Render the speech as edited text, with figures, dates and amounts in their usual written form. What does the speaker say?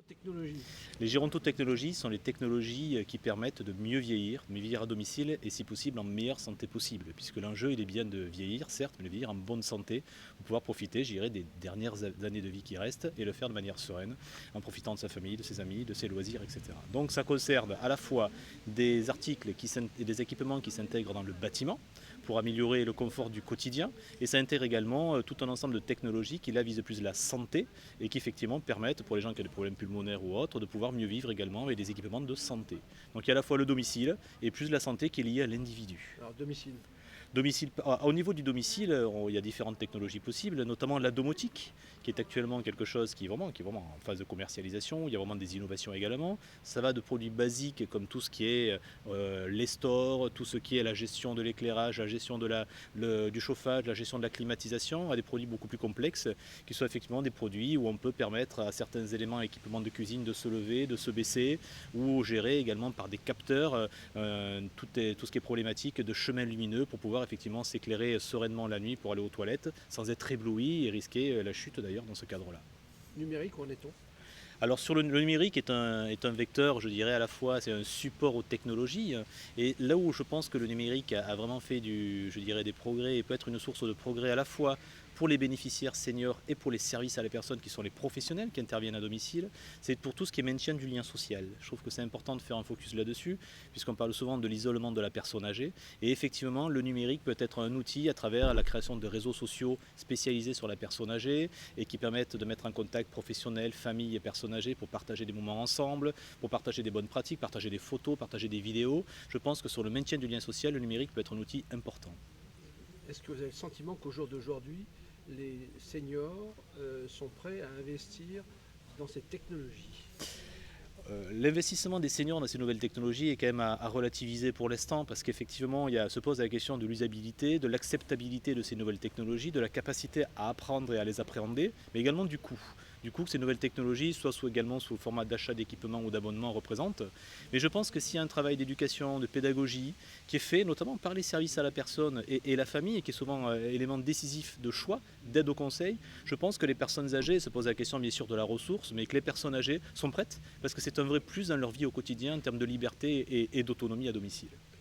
Technologie. Les gérontotechnologies sont les technologies qui permettent de mieux vieillir à domicile et si possible en meilleure santé possible. Puisque l'enjeu il est bien de vieillir, certes, mais de vieillir en bonne santé pour pouvoir profiter, je dirais, des dernières années de vie qui restent et le faire de manière sereine, en profitant de sa famille, de ses amis, de ses loisirs, etc. Donc ça concerne à la fois des articles et des équipements qui s'intègrent dans le bâtiment pour améliorer le confort du quotidien et ça intègre également tout un ensemble de technologies qui là visent plus la santé et qui effectivement permettent pour les gens qui ont des problèmes pulmonaires ou autres de pouvoir mieux vivre également avec des équipements de santé. Donc il y a à la fois le domicile et plus la santé qui est liée à l'individu. Alors, domicile. Au niveau du domicile, il y a différentes technologies possibles, notamment la domotique, qui est actuellement quelque chose qui est vraiment en phase de commercialisation. Il y a vraiment des innovations également. Ça va de produits basiques comme tout ce qui est les stores, tout ce qui est la gestion de l'éclairage, la gestion du chauffage, la gestion de la climatisation, à des produits beaucoup plus complexes, qui sont effectivement des produits où on peut permettre à certains éléments et équipements de cuisine de se lever, de se baisser, ou gérer également par des capteurs tout ce qui est problématique de chemin lumineux pour pouvoir effectivement s'éclairer sereinement la nuit pour aller aux toilettes sans être ébloui et risquer la chute d'ailleurs dans ce cadre-là. Numérique, où en est-on? Alors sur le numérique est un vecteur, je dirais à la fois, c'est un support aux technologies. Et là où je pense que le numérique a vraiment fait je dirais, des progrès et peut être une source de progrès à la fois pour les bénéficiaires seniors et pour les services à la personne qui sont les professionnels qui interviennent à domicile, c'est pour tout ce qui est maintien du lien social. Je trouve que c'est important de faire un focus là-dessus, puisqu'on parle souvent de l'isolement de la personne âgée. Et effectivement, le numérique peut être un outil à travers la création de réseaux sociaux spécialisés sur la personne âgée et qui permettent de mettre en contact professionnels, familles et personnes âgées pour partager des moments ensemble, pour partager des bonnes pratiques, partager des photos, partager des vidéos. Je pense que sur le maintien du lien social, le numérique peut être un outil important. Est-ce que vous avez le sentiment qu'au jour d'aujourd'hui, les seniors sont prêts à investir dans ces technologies? L'investissement des seniors dans ces nouvelles technologies est quand même à relativiser pour l'instant parce qu'effectivement se pose la question de l'usabilité, de l'acceptabilité de ces nouvelles technologies, de la capacité à apprendre et à les appréhender, mais également du coût. Du coup que ces nouvelles technologies, également sous format d'achat d'équipements ou d'abonnements, représentent. Mais je pense que s'il y a un travail d'éducation, de pédagogie, qui est fait notamment par les services à la personne et la famille, et qui est souvent élément décisif de choix, d'aide au conseil, je pense que les personnes âgées se posent la question bien sûr de la ressource, mais que les personnes âgées sont prêtes parce que c'est un vrai plus dans leur vie au quotidien en termes de liberté et d'autonomie à domicile.